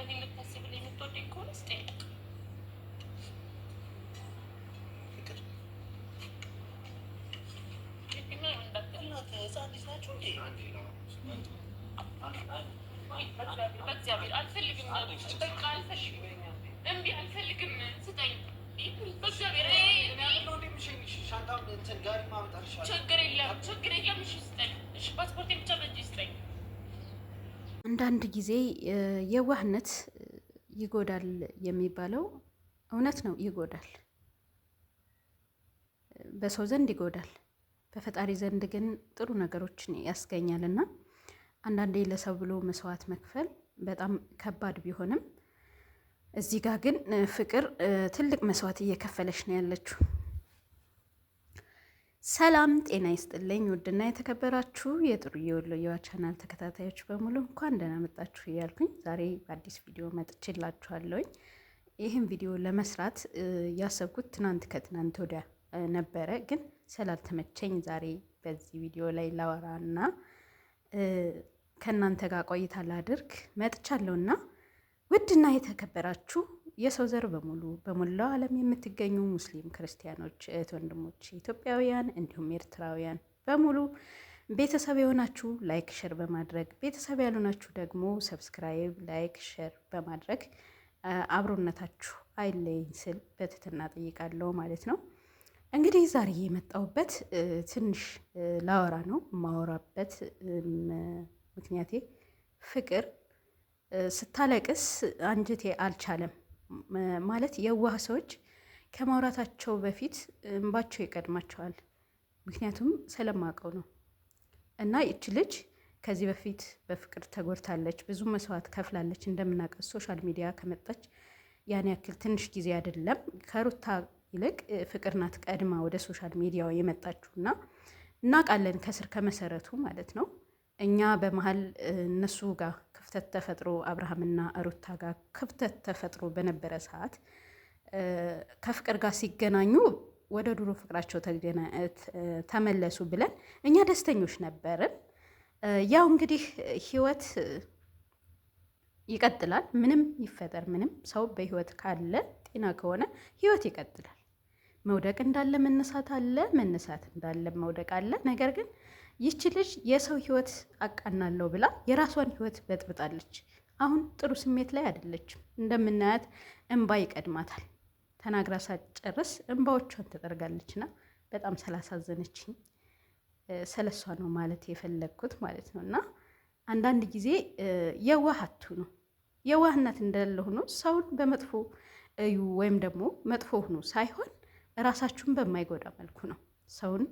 ለኔ ልታስብልኝ የምትወደኝ ከሆነ ስጠኝ። ፍቅር በእግዚአብሔር አልፈልግም። በቃ አልፈልግም። እምቢ አልፈልግም። ስጠኝ በእግዚአብሔር። ችግር የለም ችግር የለም። እሺ ስጠኝ። እሺ ፓስፖርቴን ብቻ በእጅ ስጠኝ። አንዳንድ ጊዜ የዋህነት ይጎዳል የሚባለው እውነት ነው። ይጎዳል፣ በሰው ዘንድ ይጎዳል፣ በፈጣሪ ዘንድ ግን ጥሩ ነገሮችን ያስገኛል። እና አንዳንዴ ለሰው ብሎ መስዋዕት መክፈል በጣም ከባድ ቢሆንም እዚህ ጋር ግን ፍቅር ትልቅ መስዋዕት እየከፈለች ነው ያለችው። ሰላም ጤና ይስጥልኝ ውድና የተከበራችሁ የጥሩዬ ወሎየዋ ቻናል ተከታታዮች በሙሉ እንኳን ደህና መጣችሁ እያልኩኝ ዛሬ በአዲስ ቪዲዮ መጥቼላችኋለሁኝ። ይህን ቪዲዮ ለመስራት ያሰብኩት ትናንት ከትናንት ወዲያ ነበረ፣ ግን ስላልተመቸኝ ዛሬ በዚህ ቪዲዮ ላይ ላወራና ከእናንተ ጋር ቆይታ ላድርግ መጥቻለሁና ውድና የተከበራችሁ የሰው ዘር በሙሉ በሞላው ዓለም የምትገኙ ሙስሊም ክርስቲያኖች፣ እህት ወንድሞች፣ ኢትዮጵያውያን እንዲሁም ኤርትራውያን በሙሉ ቤተሰብ የሆናችሁ ላይክ ሸር በማድረግ ቤተሰብ ያልሆናችሁ ደግሞ ሰብስክራይብ፣ ላይክ ሸር በማድረግ አብሮነታችሁ አይለይኝ ስል በትህትና ጠይቃለሁ ማለት ነው። እንግዲህ ዛሬ የመጣሁበት ትንሽ ላወራ ነው። የማወራበት ምክንያቴ ፍቅር ስታለቅስ አንጀቴ አልቻለም። ማለት የዋህ ሰዎች ከማውራታቸው በፊት እንባቸው ይቀድማቸዋል። ምክንያቱም ስለማውቀው ነው። እና ይች ልጅ ከዚህ በፊት በፍቅር ተጎድታለች፣ ብዙ መስዋዕት ከፍላለች። እንደምናውቀው ሶሻል ሚዲያ ከመጣች ያን ያክል ትንሽ ጊዜ አይደለም። ከሩታ ይልቅ ፍቅር ናት ቀድማ ወደ ሶሻል ሚዲያው የመጣችውና እናውቃለን ከስር ከመሰረቱ ማለት ነው። እኛ በመሀል እነሱ ጋር ክፍተት ተፈጥሮ አብርሃምና ሩታ ጋር ክፍተት ተፈጥሮ በነበረ ሰዓት ከፍቅር ጋር ሲገናኙ ወደ ድሮ ፍቅራቸው ተመለሱ ብለን እኛ ደስተኞች ነበርን። ያው እንግዲህ ህይወት ይቀጥላል። ምንም ይፈጠር ምንም፣ ሰው በህይወት ካለ ጤና ከሆነ ህይወት ይቀጥላል። መውደቅ እንዳለ መነሳት አለ፣ መነሳት እንዳለ መውደቅ አለ። ነገር ግን ይቺ ልጅ የሰው ህይወት አቃናለሁ ብላ የራሷን ህይወት በጥብጣለች። አሁን ጥሩ ስሜት ላይ አይደለችም። እንደምናያት እንባ ይቀድማታል። ተናግራ ሳትጨርስ እንባዎቿን ትጠርጋለችና በጣም ስላሳዘነችኝ ስለሷ ነው ማለት የፈለግኩት ማለት ነው። እና አንዳንድ ጊዜ የዋህ አትሁኑ። የዋህነት እንዳለ ሆኖ ሰውን በመጥፎ እዩ ወይም ደግሞ መጥፎ ሁኑ ሳይሆን ራሳችሁን በማይጎዳ መልኩ ነው ሰውን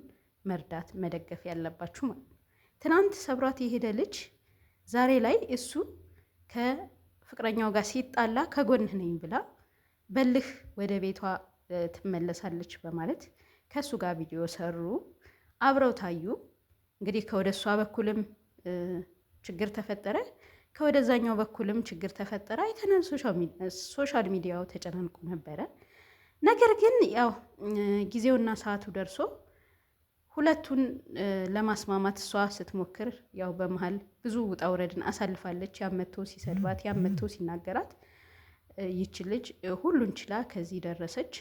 መርዳት መደገፍ ያለባችሁ ማለት ነው። ትናንት ሰብሯት የሄደ ልጅ ዛሬ ላይ እሱ ከፍቅረኛው ጋር ሲጣላ ከጎንህ ነኝ ብላ በልህ ወደ ቤቷ ትመለሳለች በማለት ከእሱ ጋር ቪዲዮ ሰሩ፣ አብረው ታዩ። እንግዲህ ከወደ እሷ በኩልም ችግር ተፈጠረ፣ ከወደዛኛው በኩልም ችግር ተፈጠረ። አይተናል። ሶሻል ሚዲያው ተጨናንቆ ነበረ። ነገር ግን ያው ጊዜውና ሰዓቱ ደርሶ ሁለቱን ለማስማማት እሷ ስትሞክር ያው በመሀል ብዙ ውጣ ውረድን አሳልፋለች። ያመቶ ሲሰድባት፣ ያመቶ ሲናገራት ይች ልጅ ሁሉን ችላ ከዚህ ደረሰች።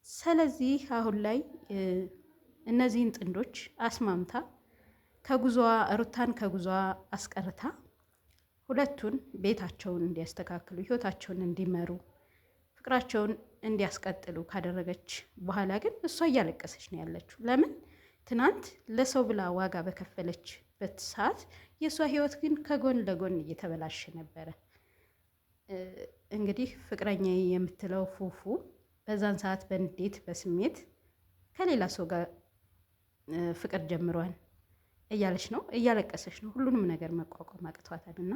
ስለዚህ አሁን ላይ እነዚህን ጥንዶች አስማምታ ከጉዞዋ ሩታን ከጉዞዋ አስቀርታ ሁለቱን ቤታቸውን እንዲያስተካክሉ ህይወታቸውን እንዲመሩ ፍቅራቸውን እንዲያስቀጥሉ ካደረገች በኋላ ግን እሷ እያለቀሰች ነው ያለችው። ለምን? ትናንት ለሰው ብላ ዋጋ በከፈለችበት ሰዓት የእሷ ህይወት ግን ከጎን ለጎን እየተበላሸ ነበረ። እንግዲህ ፍቅረኛ የምትለው ፉፉ በዛን ሰዓት በንዴት በስሜት ከሌላ ሰው ጋር ፍቅር ጀምሯል እያለች ነው፣ እያለቀሰች ነው። ሁሉንም ነገር መቋቋም አቅቷታል። እና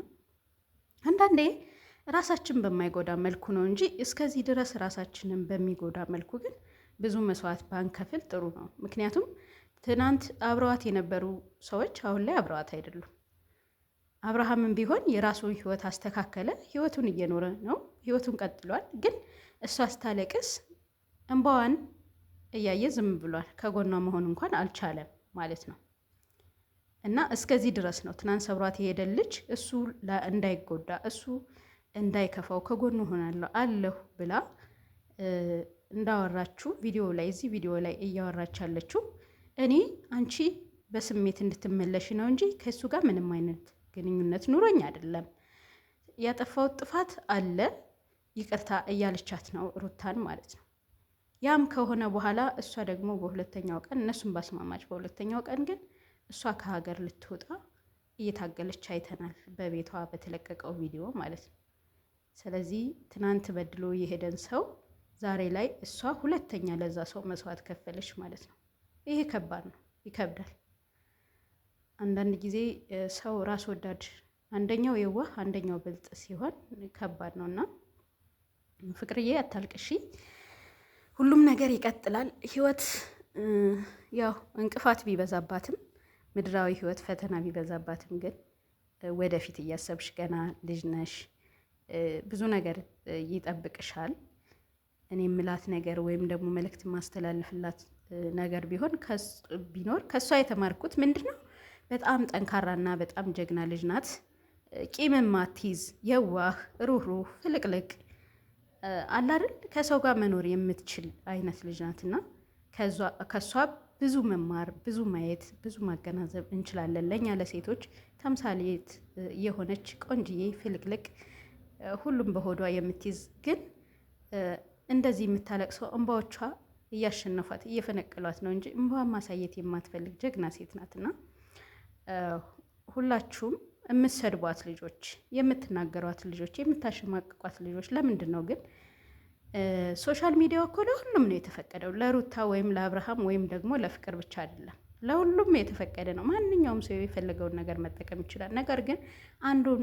አንዳንዴ ራሳችን በማይጎዳ መልኩ ነው እንጂ እስከዚህ ድረስ ራሳችንን በሚጎዳ መልኩ ግን ብዙ መስዋዕት ባንከፍል ጥሩ ነው። ምክንያቱም ትናንት አብረዋት የነበሩ ሰዎች አሁን ላይ አብረዋት አይደሉም። አብርሃምን ቢሆን የራሱን ህይወት አስተካከለ፣ ህይወቱን እየኖረ ነው፣ ህይወቱን ቀጥሏል። ግን እሷ ስታለቅስ እንባዋን እያየ ዝም ብሏል። ከጎኗ መሆን እንኳን አልቻለም ማለት ነው። እና እስከዚህ ድረስ ነው። ትናንት ሰብሯት የሄደ ልጅ እሱ እንዳይጎዳ እሱ እንዳይከፋው ከጎኑ ሆናለሁ አለሁ ብላ እንዳወራችሁ ቪዲዮ ላይ እዚህ ቪዲዮ ላይ እያወራች ያለችው እኔ አንቺ በስሜት እንድትመለሽ ነው እንጂ ከእሱ ጋር ምንም አይነት ግንኙነት ኑሮኝ አይደለም። ያጠፋሁት ጥፋት አለ ይቅርታ እያለቻት ነው ሩታን ማለት ነው። ያም ከሆነ በኋላ እሷ ደግሞ በሁለተኛው ቀን እነሱን ባስማማች በሁለተኛው ቀን ግን እሷ ከሀገር ልትወጣ እየታገለች አይተናል፣ በቤቷ በተለቀቀው ቪዲዮ ማለት ነው። ስለዚህ ትናንት በድሎ የሄደን ሰው ዛሬ ላይ እሷ ሁለተኛ ለዛ ሰው መስዋዕት ከፈለች ማለት ነው። ይሄ ከባድ ነው፣ ይከብዳል። አንዳንድ ጊዜ ሰው ራስ ወዳድ፣ አንደኛው የዋህ አንደኛው ብልጥ ሲሆን ከባድ ነው እና ፍቅርዬ አታልቅሺ፣ ሁሉም ነገር ይቀጥላል። ህይወት ያው እንቅፋት ቢበዛባትም ምድራዊ ህይወት ፈተና ቢበዛባትም ግን ወደፊት እያሰብሽ ገና ልጅ ነሽ፣ ብዙ ነገር ይጠብቅሻል። እኔ የምላት ነገር ወይም ደግሞ መልእክት ማስተላለፍላት ነገር ቢኖር ከእሷ የተማርኩት ምንድን ነው? በጣም ጠንካራና በጣም ጀግና ልጅ ናት። ቂምም ማትይዝ የዋህ ሩህሩህ ፍልቅልቅ አላርል ከሰው ጋር መኖር የምትችል አይነት ልጅ ናትና ከእሷ ብዙ መማር ብዙ ማየት ብዙ ማገናዘብ እንችላለን። ለእኛ ለሴቶች ተምሳሌት የሆነች ቆንጅዬ ፍልቅልቅ ሁሉም በሆዷ የምትይዝ ግን እንደዚህ የምታለቅሰው እንባዎቿ እያሸነፏት እየፈነቀሏት ነው እንጂ እንባዋን ማሳየት የማትፈልግ ጀግና ሴት ናትና ሁላችሁም የምትሰድቧት ልጆች፣ የምትናገሯት ልጆች፣ የምታሸማቅቋት ልጆች ለምንድን ነው ግን? ሶሻል ሚዲያው እኮ ለሁሉም ነው የተፈቀደው። ለሩታ ወይም ለአብርሃም ወይም ደግሞ ለፍቅር ብቻ አይደለም፣ ለሁሉም የተፈቀደ ነው። ማንኛውም ሰው የፈለገውን ነገር መጠቀም ይችላል። ነገር ግን አንዱን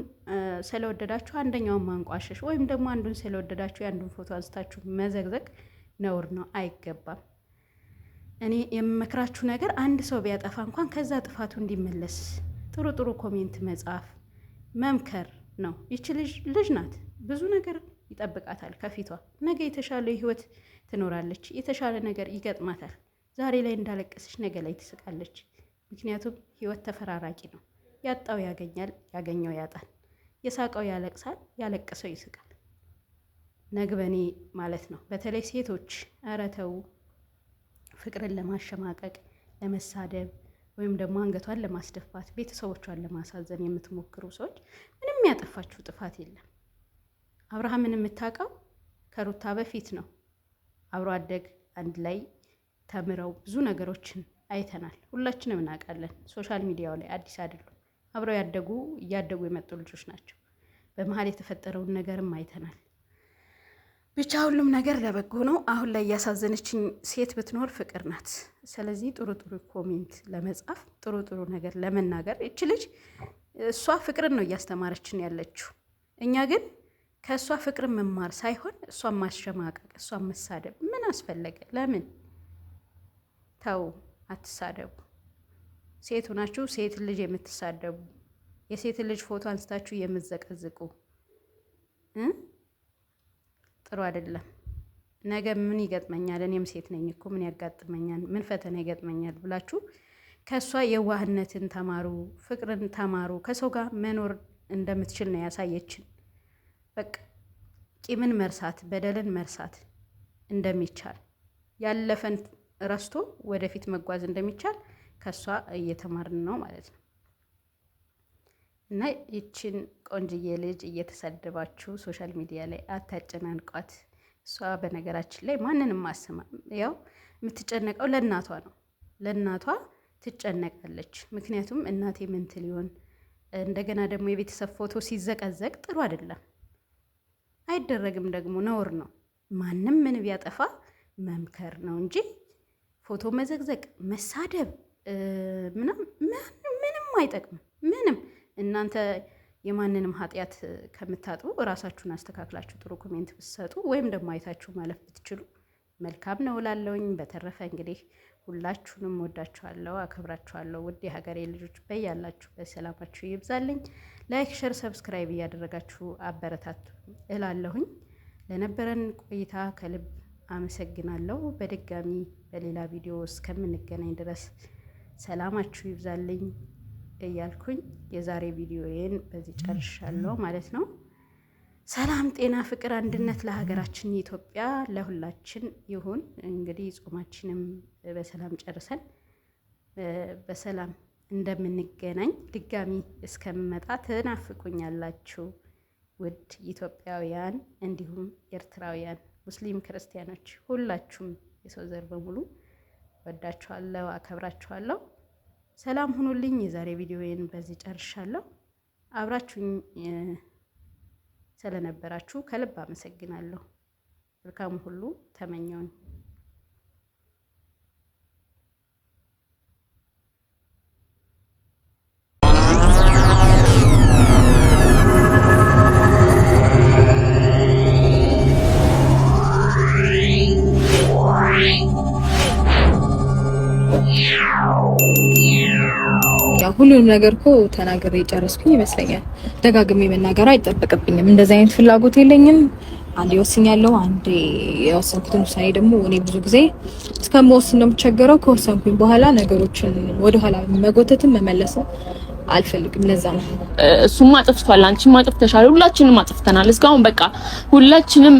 ስለወደዳችሁ አንደኛውን ማንቋሸሽ ወይም ደግሞ አንዱን ስለወደዳችሁ የአንዱን ፎቶ አንስታችሁ መዘግዘግ ነውር ነው፣ አይገባም። እኔ የምመክራችሁ ነገር አንድ ሰው ቢያጠፋ እንኳን ከዛ ጥፋቱ እንዲመለስ ጥሩ ጥሩ ኮሜንት መጻፍ መምከር ነው። ይቺ ልጅ ናት፣ ብዙ ነገር ይጠብቃታል ከፊቷ። ነገ የተሻለ ህይወት ትኖራለች፣ የተሻለ ነገር ይገጥማታል። ዛሬ ላይ እንዳለቀሰች ነገ ላይ ትስቃለች። ምክንያቱም ህይወት ተፈራራቂ ነው። ያጣው ያገኛል፣ ያገኘው ያጣል። የሳቀው ያለቅሳል፣ ያለቀሰው ይስቃል። ነግበኔ ማለት ነው። በተለይ ሴቶች ኧረ ተው፣ ፍቅርን ለማሸማቀቅ ለመሳደብ ወይም ደግሞ አንገቷን ለማስደፋት ቤተሰቦቿን ለማሳዘን የምትሞክሩ ሰዎች ምንም ያጠፋችሁ ጥፋት የለም። አብርሃምን የምታውቀው ከሩታ በፊት ነው። አብሮ አደግ አንድ ላይ ተምረው ብዙ ነገሮችን አይተናል። ሁላችንም እናውቃለን። ሶሻል ሚዲያው ላይ አዲስ አይደሉም። አብረው እያደጉ የመጡ ልጆች ናቸው። በመሀል የተፈጠረውን ነገርም አይተናል። ብቻ ሁሉም ነገር ለበጎ ነው። አሁን ላይ እያሳዘነችኝ ሴት ብትኖር ፍቅር ናት። ስለዚህ ጥሩ ጥሩ ኮሜንት ለመጻፍ ጥሩ ጥሩ ነገር ለመናገር እች ልጅ እሷ ፍቅርን ነው እያስተማረችን ያለችው። እኛ ግን ከእሷ ፍቅርን መማር ሳይሆን እሷን ማሸማቀቅ፣ እሷን መሳደብ ምን አስፈለገ? ለምን? ተው፣ አትሳደቡ። ሴቱ ናችሁ ሴት ልጅ የምትሳደቡ፣ የሴት ልጅ ፎቶ አንስታችሁ የምትዘቀዝቁ ጥሩ አይደለም። ነገ ምን ይገጥመኛል? እኔም ሴት ነኝ እኮ ምን ያጋጥመኛል? ምን ፈተና ይገጥመኛል ብላችሁ ከእሷ የዋህነትን ተማሩ፣ ፍቅርን ተማሩ። ከሰው ጋር መኖር እንደምትችል ነው ያሳየችን። በቃ ቂምን መርሳት፣ በደልን መርሳት እንደሚቻል፣ ያለፈን ረስቶ ወደፊት መጓዝ እንደሚቻል ከእሷ እየተማርን ነው ማለት ነው። እና ይችን ቆንጅዬ ልጅ እየተሰደባችሁ ሶሻል ሚዲያ ላይ አታጨናንቋት። እሷ በነገራችን ላይ ማንንም አሰማ፣ ያው የምትጨነቀው ለእናቷ ነው። ለእናቷ ትጨነቃለች። ምክንያቱም እናቴ ምን ትል ይሆን? እንደገና ደግሞ የቤተሰብ ፎቶ ሲዘቀዘቅ ጥሩ አይደለም፣ አይደረግም፣ ደግሞ ነውር ነው። ማንም ምን ቢያጠፋ መምከር ነው እንጂ ፎቶ መዘግዘቅ፣ መሳደብ ምንም አይጠቅምም። ምንም እናንተ የማንንም ኃጢአት ከምታጥቡ እራሳችሁን አስተካክላችሁ ጥሩ ኮሜንት ብትሰጡ ወይም ደግሞ አይታችሁ ማለፍ ብትችሉ መልካም ነው እላለሁኝ። በተረፈ እንግዲህ ሁላችሁንም ወዳችኋለሁ፣ አከብራችኋለሁ። ውድ የሀገሬ ልጆች በያላችሁ በሰላማችሁ ይብዛልኝ። ላይክ፣ ሸር፣ ሰብስክራይብ እያደረጋችሁ አበረታቱ እላለሁኝ። ለነበረን ቆይታ ከልብ አመሰግናለሁ። በድጋሚ በሌላ ቪዲዮ እስከምንገናኝ ድረስ ሰላማችሁ ይብዛልኝ። እያልኩኝ የዛሬ ቪዲዮዬን በዚህ ጨርሻለሁ ማለት ነው። ሰላም፣ ጤና፣ ፍቅር፣ አንድነት ለሀገራችን ኢትዮጵያ ለሁላችን ይሁን። እንግዲህ ጾማችንም በሰላም ጨርሰን በሰላም እንደምንገናኝ ድጋሚ እስከምመጣ ትናፍቁኛላችሁ ውድ ኢትዮጵያውያን፣ እንዲሁም ኤርትራውያን፣ ሙስሊም ክርስቲያኖች፣ ሁላችሁም የሰው ዘር በሙሉ ወዳችኋለሁ፣ አከብራችኋለሁ። ሰላም ሁኑልኝ። የዛሬ ቪዲዮዬን በዚህ ጨርሻለሁ። አብራችሁኝ ስለነበራችሁ ከልብ አመሰግናለሁ። መልካም ሁሉ ተመኘውን። ሁሉንም ነገር እኮ ተናግሬ ጨረስኩኝ ይመስለኛል። ደጋግሜ መናገር አይጠበቅብኝም። እንደዚህ አይነት ፍላጎት የለኝም። አንዴ ወስኛለሁ። አንዴ የወሰንኩትን ውሳኔ ደግሞ እኔ ብዙ ጊዜ እስከምወስን ነው የምቸገረው። ከወሰንኩኝ በኋላ ነገሮችን ወደኋላ መጎተትም መመለስም አልፈልግም። ለዛ ነው እሱም አጥፍቷል፣ አንቺም አጥፍተሻል፣ ሁላችንም አጥፍተናል። እስካሁን በቃ ሁላችንም